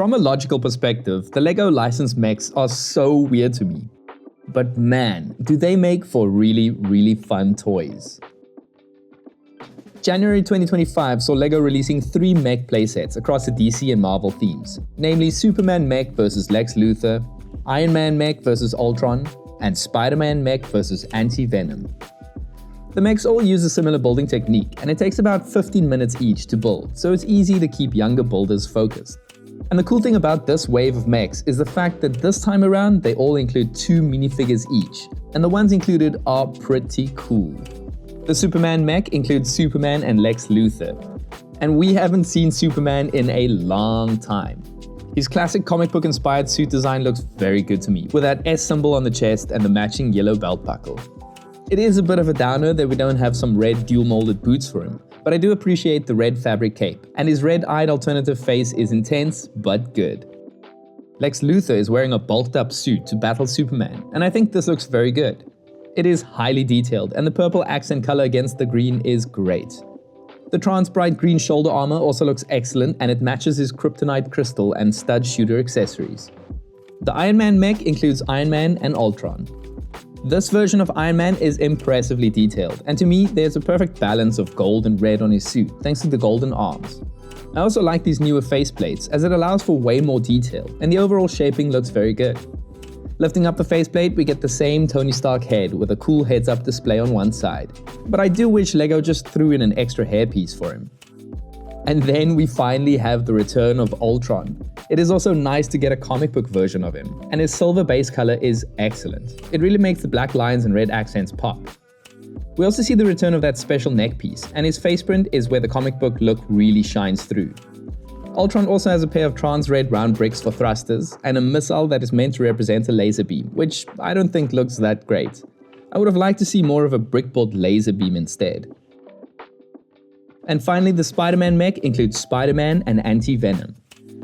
From a logical perspective, the LEGO licensed mechs are so weird to me. But man, do they make for really fun toys. January 2025 saw LEGO releasing 3 mech playsets across the DC and Marvel themes, namely Superman mech vs Lex Luthor, Iron Man mech vs Ultron, and Spider-Man mech vs Anti-Venom. The mechs all use a similar building technique, and it takes about 15 minutes each to build, so it's easy to keep younger builders focused. And the cool thing about this wave of mechs is the fact that this time around they all include 2 minifigures each, and the ones included are pretty cool. The Superman mech includes Superman and Lex Luthor, and we haven't seen Superman in a long time. His classic comic book inspired suit design looks very good to me, with that S symbol on the chest and the matching yellow belt buckle. It is a bit of a downer that we don't have some red dual molded boots for him, but I do appreciate the red fabric cape, and his red-eyed alternative face is intense but good. Lex Luthor is wearing a bulked up suit to battle Superman, and I think this looks very good. It is highly detailed, and the purple accent color against the green is great. The trans bright green shoulder armor also looks excellent, and it matches his kryptonite crystal and stud shooter accessories. The Iron Man mech includes Iron Man and Ultron. This version of Iron Man is impressively detailed, and to me there's a perfect balance of gold and red on his suit thanks to the golden arms. I also like these newer faceplates as it allows for way more detail, and the overall shaping looks very good. Lifting up the faceplate, we get the same Tony Stark head with a cool heads-up display on one side, but I do wish LEGO just threw in an extra hairpiece for him. And then we finally have the return of Ultron. It is also nice to get a comic book version of him, and his silver base color is excellent. It really makes the black lines and red accents pop. We also see the return of that special neck piece, and his face print is where the comic book look really shines through. Ultron also has a pair of trans red round bricks for thrusters, and a missile that is meant to represent a laser beam, which I don't think looks that great. I would have liked to see more of a brick-built laser beam instead. And finally, the Spider-Man mech includes Spider-Man and Anti-Venom.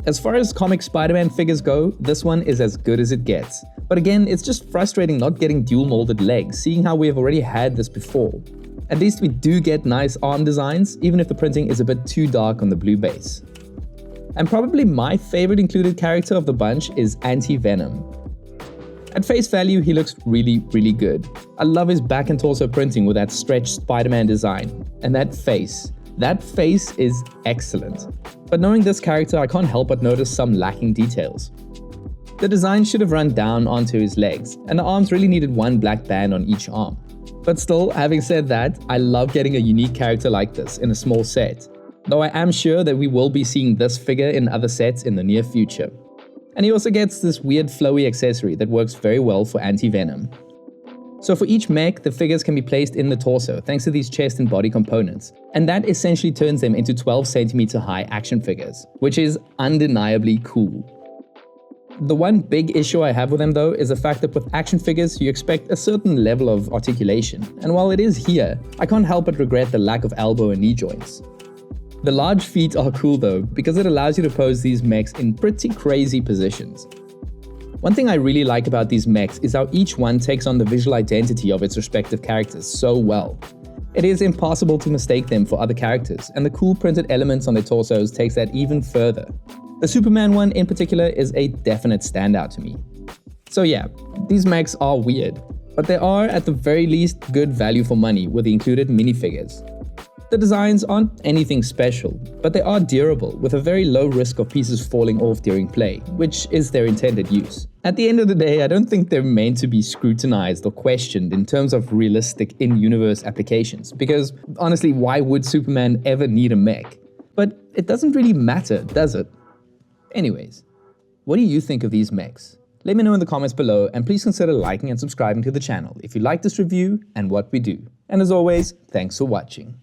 As far as comic Spider-Man figures go, this one is as good as it gets. But again, it's just frustrating not getting dual molded legs, seeing how we have already had this before. At least we do get nice arm designs, even if the printing is a bit too dark on the blue base. And probably my favorite included character of the bunch is Anti-Venom. At face value, he looks really good. I love his back and torso printing with that stretched Spider-Man design. And that face is excellent. But knowing this character, I can't help but notice some lacking details. The design should have run down onto his legs, and the arms really needed one black band on each arm. But still, having said that, I love getting a unique character like this in a small set. Though I am sure that we will be seeing this figure in other sets in the near future. And he also gets this weird flowy accessory that works very well for Anti-Venom. So for each mech, the figures can be placed in the torso thanks to these chest and body components, and that essentially turns them into 12 cm high action figures, which is undeniably cool. The one big issue I have with them though is the fact that with action figures you expect a certain level of articulation, and while it is here, I can't help but regret the lack of elbow and knee joints. The large feet are cool though, because it allows you to pose these mechs in pretty crazy positions. One thing I really like about these mechs is how each one takes on the visual identity of its respective characters so well. It is impossible to mistake them for other characters, and the cool printed elements on their torsos takes that even further. The Superman one in particular is a definite standout to me. So yeah, these mechs are weird, but they are at the very least good value for money with the included minifigures. The designs aren't anything special, but they are durable with a very low risk of pieces falling off during play, which is their intended use. At the end of the day, I don't think they're meant to be scrutinized or questioned in terms of realistic in-universe applications, because honestly, why would Superman ever need a mech? But it doesn't really matter, does it? Anyways, what do you think of these mechs? Let me know in the comments below, and please consider liking and subscribing to the channel if you like this review and what we do. And as always, thanks for watching.